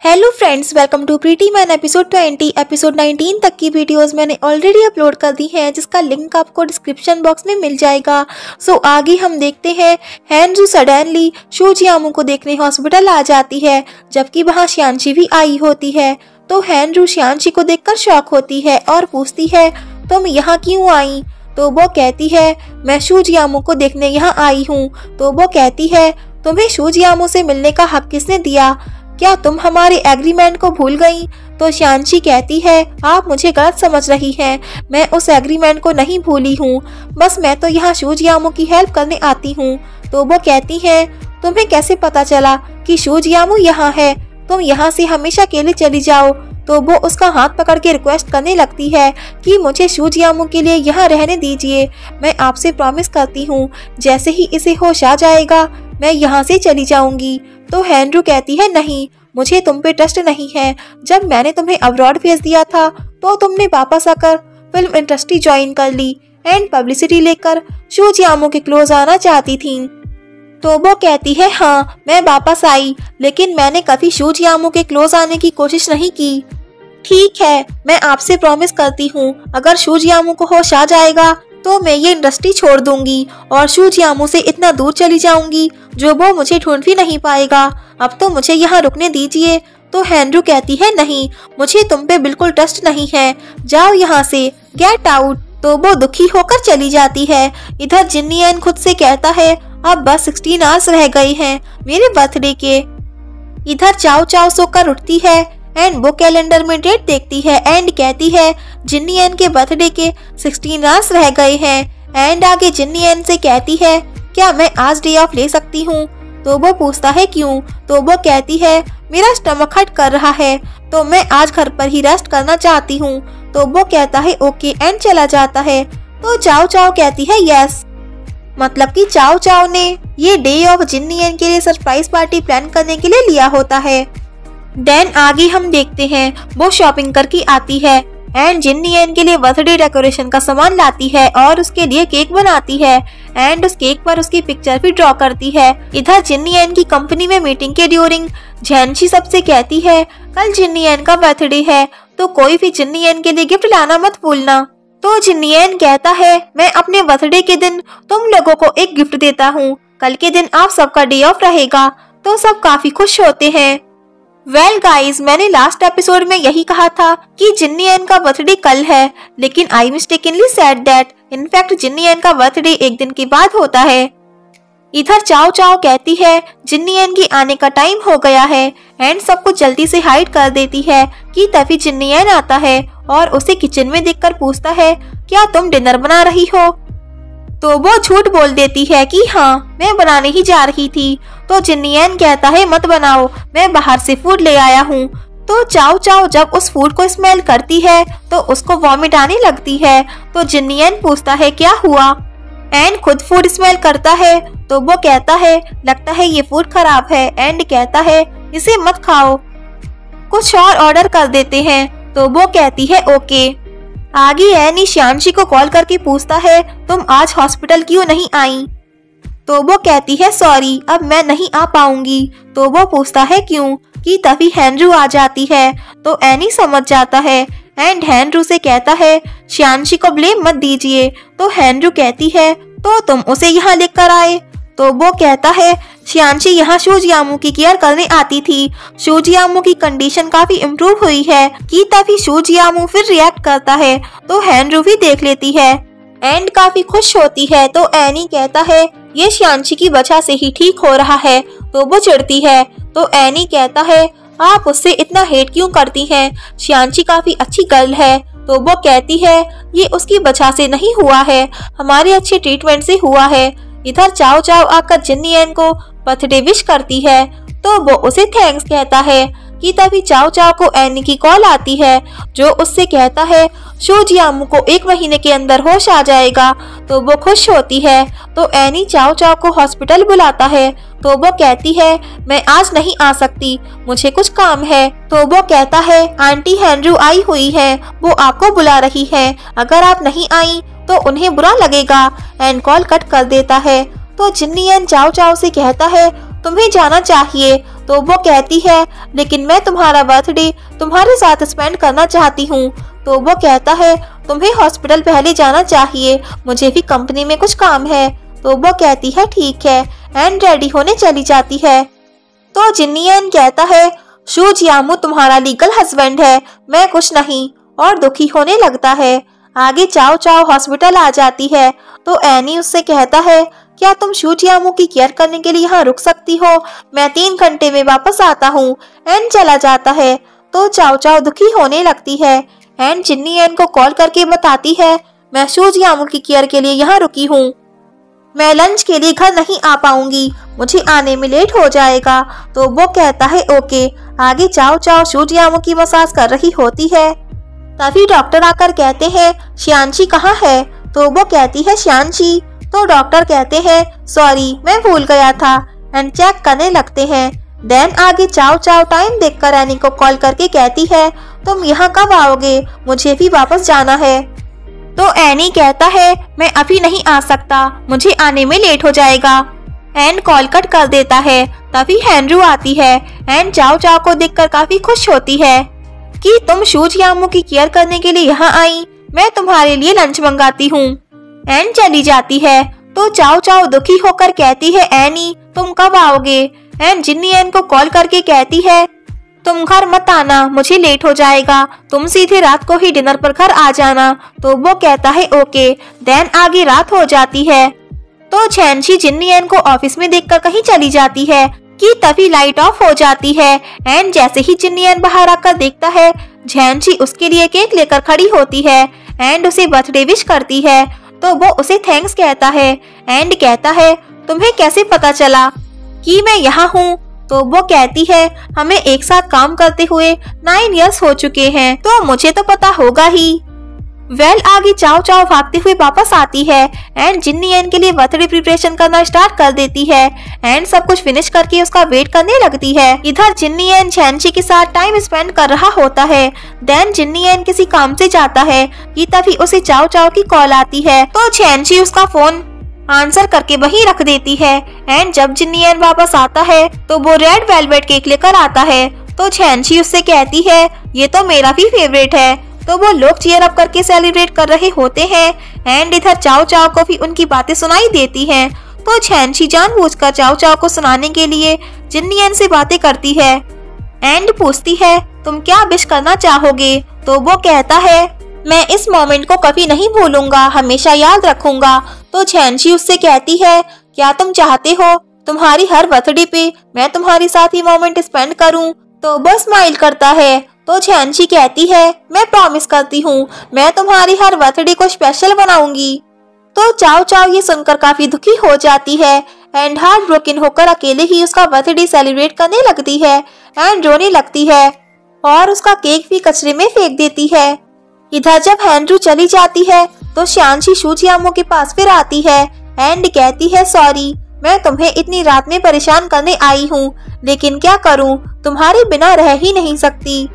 Hello friends, welcome to pretty man episode 20। Episode 19 तक की videos मैंने ऑलरेडी अपलोड कर दी हैं, जिसका लिंक आपको डिस्क्रिप्शन बॉक्स में मिल जाएगा। सो आगे हम देखते हैं हैंजू सडनली शू जियामू को देखने हॉस्पिटल आ जाती है, जबकि वहाँ श्यांशी भी आई होती है। तो हैंजू श्यांशी को देखकर शॉक होती है और पूछती है, तुम यहाँ क्यों आई? तो वो कहती है, मैं शू जियामू को देखने यहाँ आई हूँ। तो वो कहती है, तुम्हें शू जियामू से मिलने का हक किसने दिया? क्या तुम हमारे एग्रीमेंट को भूल गई? तो श्यांशी कहती है, आप मुझे गलत समझ रही हैं, मैं उस एग्रीमेंट को नहीं भूली हूँ, बस मैं तो यहाँ शू जियामू की हेल्प करने आती हूँ। तो वो कहती है, तुम्हें कैसे पता चला कि शू जियामू यहाँ है? तुम यहाँ से हमेशा के लिए चली जाओ। तो वो उसका हाथ पकड़ के रिक्वेस्ट करने लगती है कि मुझे शू जियामू के लिए यहाँ रहने दीजिए, मैं आपसे प्रॉमिस करती हूँ जैसे ही इसे होश आ जाएगा मैं यहाँ से चली जाऊंगी। तो हैंजू कहती है, नहीं, मुझे तुम पे ट्रस्ट नहीं है। जब मैंने तुम्हें अब्रॉड भेज दिया था तो तुमने वापस आकर फिल्म इंडस्ट्री ज्वाइन कर ली एंड पब्लिसिटी लेकर शू जियामू के क्लोज आना चाहती थी। तो वो कहती है, हाँ मैं वापस आई, लेकिन मैंने कभी शू जियामू के क्लोज आने की कोशिश नहीं की। ठीक है, मैं आपसे प्रॉमिस करती हूँ अगर शू जियामू को होश आ जाएगा तो मैं ये इंडस्ट्री छोड़ दूंगी और शू जियामू से इतना दूर चली जाऊंगी जो वो मुझे ढूंढ भी नहीं पाएगा। अब तो मुझे यहाँ रुकने दीजिए। तो हैंजू कहती है, नहीं, मुझे तुम पे बिल्कुल ट्रस्ट नहीं है, जाओ यहाँ से, गेट आउट। तो वो दुखी होकर चली जाती है। इधर जिन्नियन खुद से कहता है, अब बस 16 आवर्स रह गए हैं मेरे बर्थडे के। इधर चाओ चाओ सोकर उठती है एंड वो कैलेंडर में डेट देखती है एंड कहती है, जिन्नियन के बर्थडे के 16 आवर्स रह गए हैं। एंड आगे जिन्नियन से कहती है, क्या मैं आज डे ऑफ ले सकती हूँ? तो वो पूछता है, क्यों? तो वो कहती है, मेरा स्टमक हर्ट कर रहा है तो मैं आज घर पर ही रेस्ट करना चाहती हूँ। तो वो कहता है, ओके, एंड चला जाता है। तो चाओ चाओ कहती है, यस, मतलब कि चाओ चाओ ने ये डे ऑफ जिन्नियन के लिए सरप्राइज पार्टी प्लान करने के लिए लिया होता है। देन आगे हम देखते हैं वो शॉपिंग करके आती है एंड जिन्नियन के लिए बर्थडे डेकोरेशन का सामान लाती है और उसके लिए केक बनाती है एंड उस केक पर उसकी पिक्चर भी ड्रॉ करती है। इधर जिन्नियन की कंपनी में मीटिंग के ड्यूरिंग झैनशी सबसे कहती है, कल जिन्नियन का बर्थडे है तो कोई भी जिन्नियन के लिए गिफ्ट लाना मत भूलना। तो जिन्नियन कहता है, मैं अपने बर्थडे के दिन तुम लोगों को एक गिफ्ट देता हूँ, कल के दिन आप सबका डे ऑफ रहेगा। तो सब काफी खुश होते हैं। वेल गाइज, मैंने लास्ट एपिसोड में यही कहा था कि जिन्नियन का बर्थडे कल है, लेकिन आई मिस्टेकनली सेड दैट इनफैक्ट जिन्नियन का बर्थडे एक दिन के बाद होता है। इधर चाओ चाओ कहती है, जिन्नियन की आने का टाइम हो गया है एंड सब कुछ जल्दी से हाइड कर देती है कि तभी जिन्नियन आता है और उसे किचन में देखकर पूछता है, क्या तुम डिनर बना रही हो? तो वो झूठ बोल देती है कि हाँ, मैं बनाने ही जा रही थी। तो जिन्नियन कहता है, मत बनाओ, मैं बाहर से फूड ले आया हूँ। तो चाओ चाओ जब उस फूड को स्मेल करती है तो उसको वॉमिट आने लगती है। तो जिन्नियन पूछता है, क्या हुआ? एंड खुद फूड स्मेल करता है। तो वो कहता है, लगता है ये फूड खराब है एंड कहता है, इसे मत खाओ, कुछ और ऑर्डर कर देते हैं। तो वो कहती है, ओके। आगे एनी श्यांशी को कॉल करके पूछता है, तुम आज हॉस्पिटल क्यों नहीं आई? तो वो कहती है, सॉरी, अब मैं नहीं आ पाऊंगी। तो वो पूछता है, क्यों? कि तभी हैंजू आ जाती है। तो एनी समझ जाता है एंड हैंजू से कहता है, श्यांशी को ब्लेम मत दीजिए। तो हैंजू कहती है, तो तुम उसे यहाँ लेकर आए? तो वो कहता है, श्यांशी यहाँ शू जियामू की केयर करने आती थी, शू जियामू की कंडीशन काफी इम्प्रूव हुई है। कि तभी शू जियामू फिर रिएक्ट करता है तो हैंजू भी देख लेती है एंड काफी खुश होती है। तो एनी कहता है, ये श्यांशी की वजह से ही ठीक हो रहा है। तो वो चिढ़ती है। तो एनी कहता है, आप उससे इतना हेट क्यों करती हैं? श्यांशी काफी अच्छी गर्ल है। तो वो कहती है, ये उसकी वजह से नहीं हुआ है, हमारे अच्छे ट्रीटमेंट से हुआ है। इधर चाओ चाओ आकर जिन्नियन को बर्थडे विश करती है तो वो उसे थैंक्स कहता है। कि तभी चाओ चाओ को एनी की कॉल आती है जो उससे कहता है, शू जियामू को 1 महीने के अंदर होश आ जाएगा। तो वो खुश होती है। तो एनी चाओ चाओ को हॉस्पिटल बुलाता है। तो वो कहती है, मैं आज नहीं आ सकती, मुझे कुछ काम है। तो वो कहता है, आंटी हैंजू आई हुई है, वो आपको बुला रही है, अगर आप नहीं आई तो उन्हें बुरा लगेगा। एंड कॉल कट कर देता है। तो जिन्नियन चाओ चाओ से कहता है, तुम्हें जाना चाहिए। तो वो कहती है लेकिन मैं तुम्हारा बर्थडे तुम्हारे साथ स्पेंड करना चाहती हूँ। तो वो कहता है तुम्हें हॉस्पिटल पहले जाना चाहिए, मुझे भी कंपनी में कुछ काम है। तो वो कहती है ठीक है एंड रेडी होने चली जाती है। तो जिन्नियन कहता है शू जियामू तुम्हारा लीगल हस्बैंड है, मैं कुछ नहीं, और दुखी होने लगता है। आगे चाओ चाओ हॉस्पिटल आ जाती है। तो एनी उससे कहता है क्या तुम शू जियामू की केयर करने के लिए यहाँ रुक सकती हो, मैं 3 घंटे में वापस आता हूँ। एंड चला जाता है। तो चाओ चाओ दुखी होने लगती है एंड जिन्नियन को कॉल करके बताती है मैं शू जियामू की केयर के लिए यहाँ रुकी हूँ, मैं लंच के लिए घर नहीं आ पाऊंगी, मुझे आने में लेट हो जाएगा। तो वो कहता है ओके। आगे चाओ चाओ शू जियामू की मसाज कर रही होती है। तभी डॉक्टर आकर कहते हैं श्यानची कहाँ है। तो वो कहती है श्यानची। तो डॉक्टर कहते हैं सॉरी मैं भूल गया था एंड चेक करने लगते हैं। देन आगे चाओ चाओ टाइम देखकर एनी को कॉल करके कहती है तुम यहाँ कब आओगे, मुझे भी वापस जाना है। तो एनी कहता है मैं अभी नहीं आ सकता, मुझे आने में लेट हो जाएगा। एंड कॉल कट कर देता है। तभी हैंड्रू आती है एंड चाओ चाओ को देखकर काफी खुश होती है कि तुम शू जियामू की केयर करने के लिए यहाँ आई, मैं तुम्हारे लिए लंच मंगाती हूँ। एंड चली जाती है। तो चाओ चाओ दुखी होकर कहती है एनी तुम कब आओगे। एंड जिन्नियन को कॉल करके कहती है तुम घर मत आना, मुझे लेट हो जाएगा, तुम सीधे रात को ही डिनर पर घर आ जाना। तो वो कहता है ओके। देन आगे रात हो जाती है। तो झैनशी जिन्नियन को ऑफिस में देखकर कहीं चली जाती है कि तभी लाइट ऑफ हो जाती है। एंड जैसे ही जिन्नियन बाहर आकर देखता है झैनशी उसके लिए केक लेकर खड़ी होती है एंड उसे बर्थडे विश करती है। तो वो उसे थैंक्स कहता है एंड कहता है तुम्हें कैसे पता चला कि मैं यहाँ हूँ। तो वो कहती है हमें एक साथ काम करते हुए 9 इयर्स हो चुके हैं, तो मुझे तो पता होगा ही। आगे चाओ चाओ भागते हुए वापस आती है एंड जिन्नियन के लिए बर्थडे प्रिपरेशन करना स्टार्ट कर देती है एंड सब कुछ फिनिश करके उसका वेट करने लगती है। इधर जिन्नियन झैनशी के साथ टाइम स्पेंड कर रहा होता है। देन जिन्नियन किसी काम से जाता है कि तभी उसे चाओ चाओ की कॉल आती है। तो झैनशी उसका फोन आंसर करके वहीं रख देती है एंड जब जिन्नियन वापस आता है तो वो रेड वेलवेट केक लेकर आता है। तो झैनशी उससे कहती है ये तो मेरा भी फेवरेट है। तो वो लोग चीयर अप करके सेलिब्रेट कर रहे होते हैं एंड इधर चाओ चाओ को भी उनकी बातें सुनाई देती हैं। तो झैनशी जानबूझकर चाओ चाओ को सुनाने के लिए जिन्नियन से बातें करती है एंड पूछती है तुम क्या विश करना चाहोगे। तो वो कहता है मैं इस मोमेंट को कभी नहीं भूलूंगा, हमेशा याद रखूंगा। तो झैनशी उससे कहती है क्या तुम चाहते हो तुम्हारी हर बर्थडे पे मैं तुम्हारे साथ ही मोमेंट स्पेंड करूं। तो वो स्माइल करता है। तो झैनशी कहती है मैं प्रॉमिस करती हूँ मैं तुम्हारी हर बर्थडे को स्पेशल बनाऊंगी। तो चाओ चाओ ये सुनकर काफी दुखी हो जाती है एंड हार्ट ब्रोकन होकर अकेले ही उसका बर्थडे सेलिब्रेट करने लगती है एंड रोने लगती है और उसका केक भी कचरे में फेंक देती है। इधर जब हैंड्रू चली जाती है तो श्यानशी शू जियामू के पास फिर आती है एंड कहती है सॉरी मैं तुम्हें इतनी रात में परेशान करने आई हूँ, लेकिन क्या करूँ तुम्हारे बिना रह ही नहीं सकती।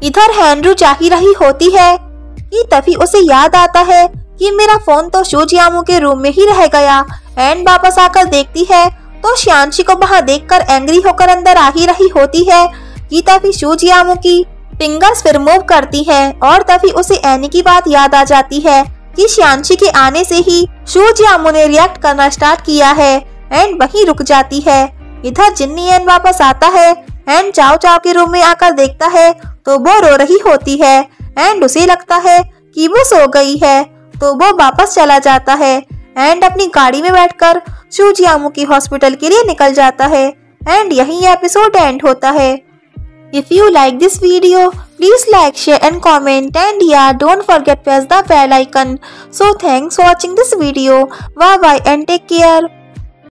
इधर हैंड्रू जा ही रही होती है कि तभी उसे याद आता है कि मेरा फोन तो शू जियामू के रूम में ही रह गया एंड वापस आकर देखती है तो श्यानशी को वहां देखकर एंग्री होकर अंदर आ ही रही होती है कि तभी शू जियामू की फिंगर्स फिर मूव करती हैं और तभी उसे एनी की बात याद आ जाती है कि श्यानशी के आने से ही शू जियामू ने रिएक्ट करना स्टार्ट किया है एंड वहीं रुक जाती है। इधर जिन्नियन वापस आता है एंड चाओ चाओ के रूम में आकर देखता है तो वो रो रही होती है एंड उसे लगता है कि वो सो गई है। तो वो वापस चला जाता है एंड अपनी गाड़ी में बैठकर शू जियामू की हॉस्पिटल के लिए निकल जाता है एंड यहीं एपिसोड एंड होता है। If you like this video, please like, share and comment, and yeah, don't forget press the bell icon. So thanks for watching this video. Bye bye and take care.